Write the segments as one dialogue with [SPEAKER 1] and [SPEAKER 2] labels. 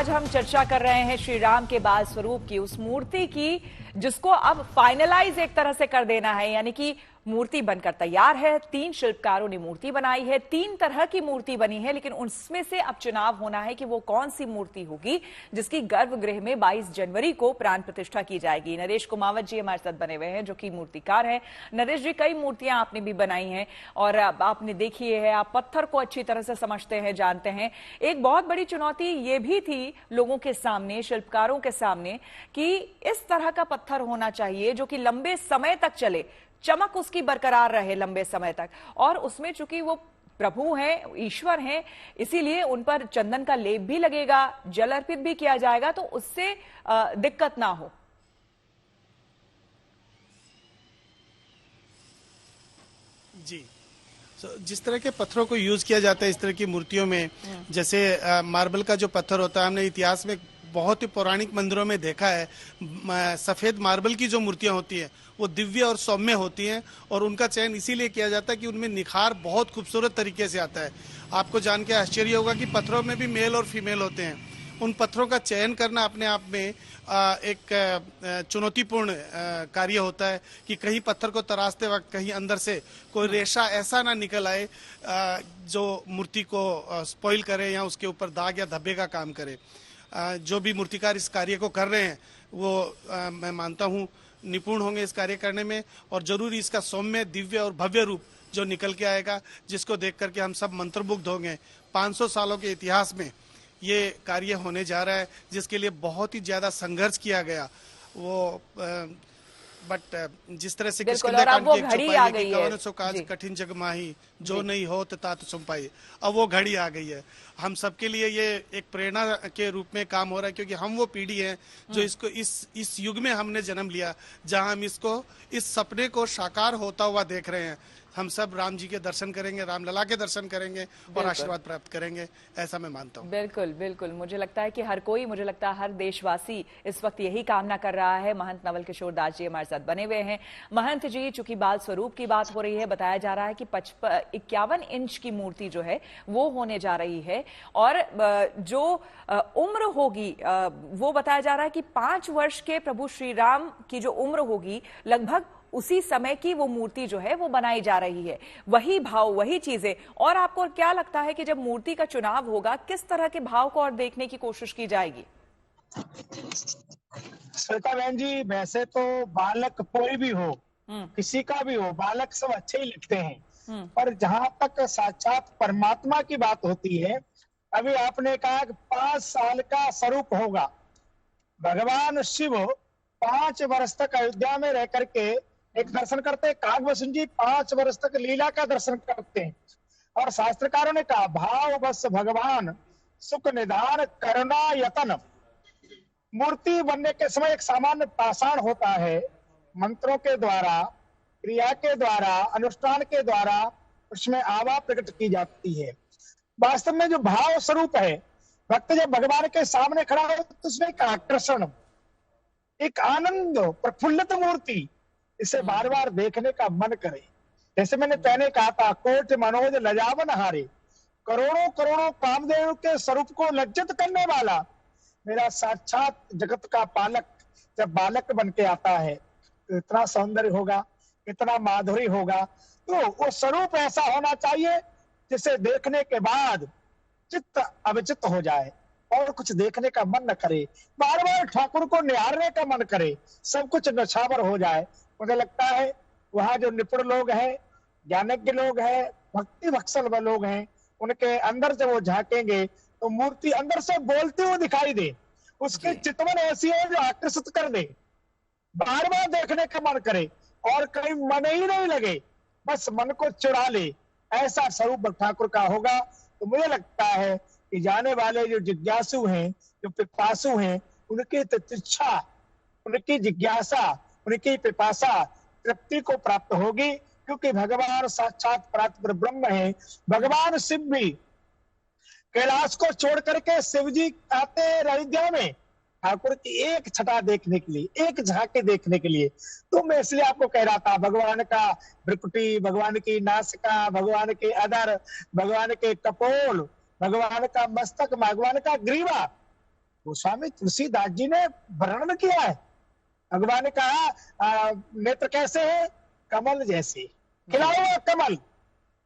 [SPEAKER 1] आज हम चर्चा कर रहे हैं श्री राम के बाल स्वरूप की, उस मूर्ति की जिसको अब फाइनलाइज एक तरह से कर देना है, यानी कि मूर्ति बनकर तैयार है। 3 शिल्पकारों ने मूर्ति बनाई है, 3 तरह की मूर्ति बनी है, लेकिन उसमें से अब चुनाव होना है कि वो कौन सी मूर्ति होगी जिसकी गर्भगृह में 22 जनवरी को प्राण प्रतिष्ठा की जाएगी। नरेश कुमावत जी हमारे साथ बने हुए हैं, जो कि मूर्तिकार हैं। नरेश जी, कई मूर्तियां आपने भी बनाई हैं और आपने देखी है, आप पत्थर को अच्छी तरह से समझते हैं, जानते हैं। एक बहुत बड़ी चुनौती ये भी थी लोगों के सामने, शिल्पकारों के सामने, कि इस तरह का पत्थर होना चाहिए जो कि लंबे समय तक चले, चमक उसकी बरकरार रहे लंबे समय तक। और उसमें चूंकि वो प्रभु हैं, ईश्वर हैं, इसीलिए उन पर चंदन का लेप भी लगेगा, जल अर्पित भी किया जाएगा, तो उससे दिक्कत ना हो।
[SPEAKER 2] जी, जिस तरह के पत्थरों को यूज किया जाता है इस तरह की मूर्तियों में, जैसे मार्बल का जो पत्थर होता है, हमने इतिहास में बहुत ही पौराणिक मंदिरों में देखा है, सफेद मार्बल की जो मूर्तियां होती हैं वो दिव्य और सौम्य होती हैं, और उनका चयन इसीलिए किया जाता है कि उनमें निखार बहुत खूबसूरत तरीके से आता है। आपको जान के आश्चर्य होगा कि पत्थरों में भी मेल और फीमेल होते हैं। उन पत्थरों का चयन करना अपने आप में एक चुनौतीपूर्ण कार्य होता है कि कहीं पत्थर को तराशते वक्त कहीं अंदर से कोई रेशा ऐसा ना निकल आए जो मूर्ति को स्पॉइल करे या उसके ऊपर दाग या धब्बे का काम करे। जो भी मूर्तिकार इस कार्य को कर रहे हैं वो मैं मानता हूँ निपुण होंगे इस कार्य करने में, और जरूर इसका सौम्य, दिव्य और भव्य रूप जो निकल के आएगा, जिसको देख करके हम सब मंत्रमुग्ध होंगे। 500 सालों के इतिहास में ये कार्य होने जा रहा है, जिसके लिए बहुत ही ज्यादा संघर्ष किया गया। वो बट जिस तरह से किसकिंदा कांड की एक चौपाई है कि कवन सो काज कठिन जग माही, जो नहीं हो तात सुनपाई। अब वो घड़ी आ गई है। हम सबके लिए ये एक प्रेरणा के रूप में काम हो रहा है, क्योंकि हम वो पीढ़ी है जो इसको इस युग में हमने जन्म लिया, जहां हम इसको, इस सपने को साकार होता हुआ देख रहे हैं। हम सब राम जी के दर्शन करेंगे, रामलला के दर्शन करेंगे और आशीर्वाद प्राप्त करेंगे, ऐसा मैं मानता हूँ।
[SPEAKER 1] बिल्कुल बिल्कुल, मुझे लगता है कि हर कोई, मुझे लगता है हर देशवासी इस वक्त यही कामना कर रहा है। महंत नवल किशोर दास जी हमारे साथ बने हुए हैं। महंत जी, चूंकि बाल स्वरूप की बात हो रही है, बताया जा रहा है कि 51 इंच की मूर्ति जो है वो होने जा रही है, और जो उम्र होगी वो बताया जा रहा है कि 5 वर्ष के प्रभु श्री राम की जो उम्र होगी, लगभग उसी समय की वो मूर्ति जो है वो बनाई जा रही है। वही भाव, वही चीजें। और आपको क्या लगता है कि जब मूर्ति का चुनाव होगा, किस तरह के भाव को और देखने की कोशिश की जाएगी?
[SPEAKER 3] श्वेता बहन जी, वैसे तो बालक कोई भी हो, किसी का भी हो, बालक सब अच्छे ही लिखते हैं, पर जहां तक साक्षात परमात्मा की बात होती है, अभी आपने कहा कि 5 साल का स्वरूप होगा। भगवान शिव 5 वर्ष तक अयोध्या में रह करके एक दर्शन करते हैं। कागभूषण जी 5 वर्ष तक लीला का दर्शन करते हैं, और शास्त्रकारों ने कहा भाव बस भगवान सुख निधान करुणा यतन। मूर्ति बनने के समय एक सामान्य पाषाण होता है, मंत्रों के द्वारा, क्रिया के द्वारा, अनुष्ठान के द्वारा उसमें आभा प्रकट की जाती है। वास्तव में जो भाव स्वरूप है, भक्त जब भगवान के सामने खड़ा हो तो उसमें एक आकर्षण, एक आनंद, प्रफुल्लित मूर्ति, इसे बार बार देखने का मन करे। जैसे मैंने पहले कहा था, कोट मनोज लजावन हारे, करोड़ों करोड़ों कामदेव के स्वरूप को लज्जित करने वाला मेरा साक्षात जगत का पालक जब बालक बन के आता है तो इतना सौंदर्य होगा, इतना माधुरी होगा। तो वो स्वरूप ऐसा होना चाहिए जिसे देखने के बाद चित्त अविचित हो जाए और कुछ देखने का मन न करे, बार बार ठाकुर को निहारने का मन करे, सब कुछ नछावर हो जाए। मुझे लगता है वहाँ जो निपुण लोग हैं, ज्ञानज्ञ लोग हैं, भक्ति भक्सल लोग हैं, उनके अंदर से वो झांकेंगे तो मूर्ति अंदर से बोलती हुई दिखाई दे। उसकी चितवन ऐसी है जो आकर्षित कर दे, बार बार देखने का मन करे और कहीं मन ही नहीं लगे, बस मन को चुरा ले, ऐसा स्वरूप ठाकुर का होगा। तो मुझे लगता है कि जाने वाले जो जिज्ञासु हैं, जो पिपासु हैं, उनकी तितिक्षा, उनकी जिज्ञासा, उनकी पिपासा तृप्ति को प्राप्त होगी, क्योंकि भगवान साक्षात परात्पर ब्रह्म है। भगवान शिव भी कैलाश को छोड़ करके शिव जी आते हैं अयोध्या में ठाकुर की एक छटा देखने के लिए, एक झांकी देखने के लिए। तो मैं इसलिए आपको कह रहा था, भगवान का भ्रुकुटी, भगवान की नासिका, भगवान के अधर, भगवान के कपोल, भगवान का मस्तक, भगवान का ग्रीवा, गोस्वामी तुलसीदास जी ने वर्णन किया है। भगवान ने कहा नेत्र कैसे है, कमल जैसे, खिला हुआ कमल,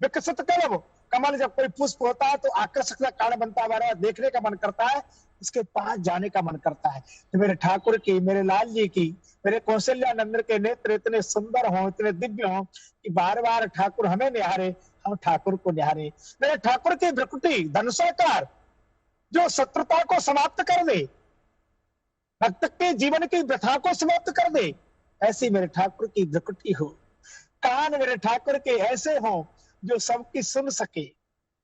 [SPEAKER 3] विकसित कलम। कमल जब कोई पुष्प होता है तो आकर्षक का कारण बनता है, बार देखने का मन करता है, इसके पास जाने का मन करता है। तो मेरे ठाकुर की, मेरे लाल जी की, मेरे कौशल्यानंदन के नेत्र इतने सुंदर हो, इतने दिव्य हो कि बार बार ठाकुर हमें निहारे, हम ठाकुर को निहारे। मेरे ठाकुर की भ्रुकुटी धनुषाकार जो शत्रुता को समाप्त कर दे, भक्त के जीवन की व्यथा को समाप्त कर दे, ऐसी मेरे ठाकुर की भ्रुकुटी हो। कान मेरे ठाकुर के ऐसे हो जो सबकी सुन सके,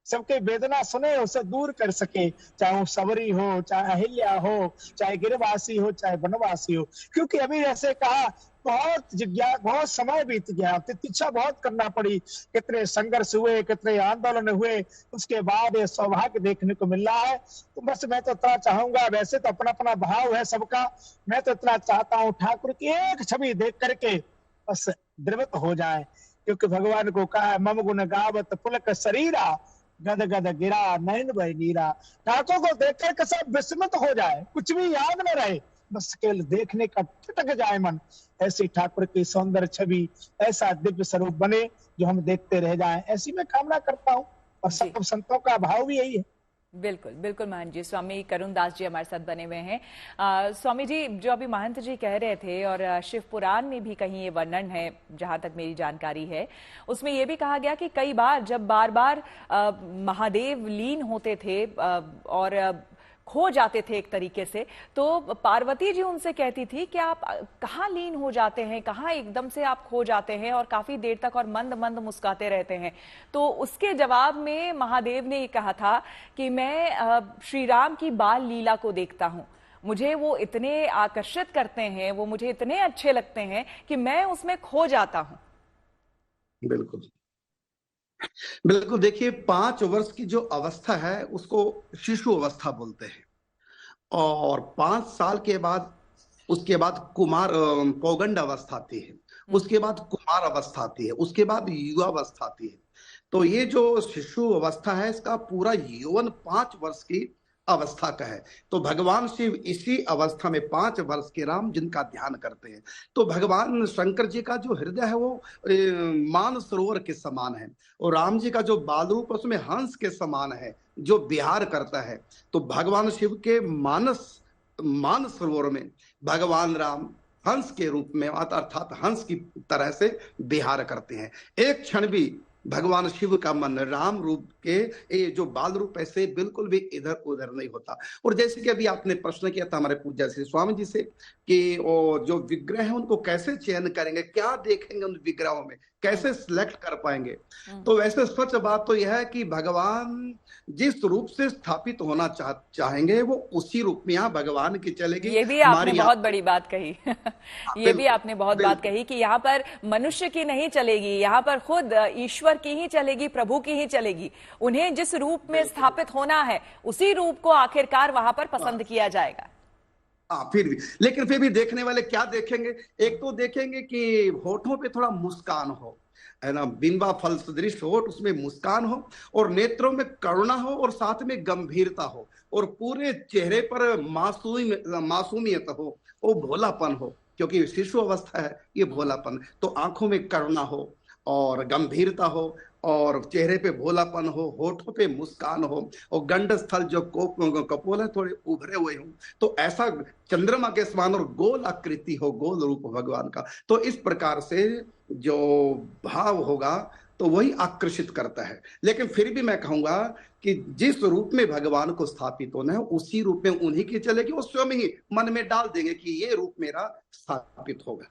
[SPEAKER 3] सबके वेदना सुने, उसे दूर कर सके, चाहे वो सबरी हो, चाहे अहिल्या हो, चाहे गिरवासी हो, चाहे वनवासी हो। क्योंकि अभी जैसे कहा, बहुत समय बीत गया, प्रतीक्षा बहुत करना पड़ी, कितने संघर्ष हुए, कितने आंदोलन हुए, उसके बाद ये सौभाग्य देखने को मिल रहा है। तो बस मैं तो इतना चाहूंगा, वैसे तो अपना अपना भाव है सबका, मैं तो इतना चाहता हूँ ठाकुर की एक छवि देख करके बस द्रवित हो जाए। क्योंकि भगवान को कहा, मम गुण गावत पुलक शरीरा, गद गद गिरा नयन भय नीरा। ठाकुर को देख कर सब विस्मित हो जाए, कुछ भी याद न रहे, बस केवल देखने का ठिठक जाए मन। ऐसी ठाकुर की सौंदर्य छवि, ऐसा दिव्य स्वरूप बने जो हम देखते रह जाएं, ऐसी मैं कामना करता हूँ। और सब संतों का भाव भी यही है।
[SPEAKER 1] बिल्कुल बिल्कुल महंत जी। स्वामी करुण दास जी हमारे साथ बने हुए हैं। स्वामी जी, जो अभी महंत जी कह रहे थे, और शिव पुराण में भी कहीं ये वर्णन है, जहां तक मेरी जानकारी है, उसमें ये भी कहा गया कि कई बार जब बार बार महादेव लीन होते थे और खो जाते थे एक तरीके से, तो पार्वती जी उनसे कहती थी कि आप कहाँ लीन हो जाते हैं, कहाँ एकदम से आप खो जाते हैं और काफी देर तक और मंद मंद मुस्कुराते रहते हैं। तो उसके जवाब में महादेव ने ये कहा था कि मैं श्री राम की बाल लीला को देखता हूँ, मुझे वो इतने आकर्षित करते हैं, वो मुझे इतने अच्छे लगते हैं कि मैं उसमें खो जाता हूँ।
[SPEAKER 4] बिल्कुल बिल्कुल। देखिए, 5 वर्ष की जो अवस्था है उसको शिशु अवस्था बोलते हैं, और 5 साल के बाद उसके बाद कुमार पौगंड अवस्था आती है, उसके बाद कुमार अवस्था आती है, उसके बाद युवा अवस्था आती है। तो ये जो शिशु अवस्था है, इसका पूरा यौवन 5 वर्ष की अवस्था का है। तो भगवान शिव इसी अवस्था में 5 वर्ष के राम जिनका ध्यान करते हैं, तो भगवान शंकर जी का जो हृदय है वो मान सरोवर के समान है, और राम जी का जो बाल रूप उसमें हंस के समान है जो विहार करता है। तो भगवान शिव के मान सरोवर में भगवान राम हंस के रूप में, अर्थात हंस की तरह से विहार करते हैं। एक क्षण भी भगवान शिव का मन राम रूप के ये जो बाल रूप ऐसे बिल्कुल भी इधर उधर नहीं होता। और जैसे कि अभी आपने प्रश्न किया था हमारे पूज्य श्री स्वामी जी से कि वो जो विग्रह है उनको कैसे चयन करेंगे, क्या देखेंगे उन विग्रहों में, कैसे सिलेक्ट कर पाएंगे। तो वैसे सच बात तो यह है कि भगवान जिस रूप से स्थापित होना चाहेंगे वो उसी रूप में यहाँ भगवान की चलेगी।
[SPEAKER 1] ये भी आपने बहुत बड़ी बात कही ये भी आपने बहुत बात कही कि यहाँ पर मनुष्य की नहीं चलेगी, यहाँ पर खुद ईश्वर की ही चलेगी, प्रभु की ही चलेगी। उन्हें जिस रूप में स्थापित होना है उसी रूप को आखिरकार वहां पर पसंद किया जाएगा।
[SPEAKER 4] फिर भी, लेकिन फिर भी देखने वाले क्या देखेंगे? एक तो देखेंगे कि होठों पे थोड़ा मुस्कान हो, है ना, बिंबा फल सदृश होठ, उसमें मुस्कान हो, और नेत्रों में करुणा हो, और साथ में गंभीरता हो, और पूरे चेहरे पर मासूमियत हो, वो भोलापन हो, क्योंकि शिशु अवस्था है ये भोलापन। तो आंखों में करुणा हो और गंभीरता हो, और चेहरे पे भोलापन हो, होठों पे मुस्कान हो, और गंड स्थल जो कपोल है थोड़े उभरे हुए हो, तो ऐसा चंद्रमा के समान और गोल आकृति हो, गोल रूप भगवान का। तो इस प्रकार से जो भाव होगा तो वही आकर्षित करता है। लेकिन फिर भी मैं कहूंगा कि जिस रूप में भगवान को स्थापित होना है उसी रूप में उन्हीं की चलेगी, वो स्वयं ही मन में डाल देंगे कि ये रूप मेरा स्थापित होगा।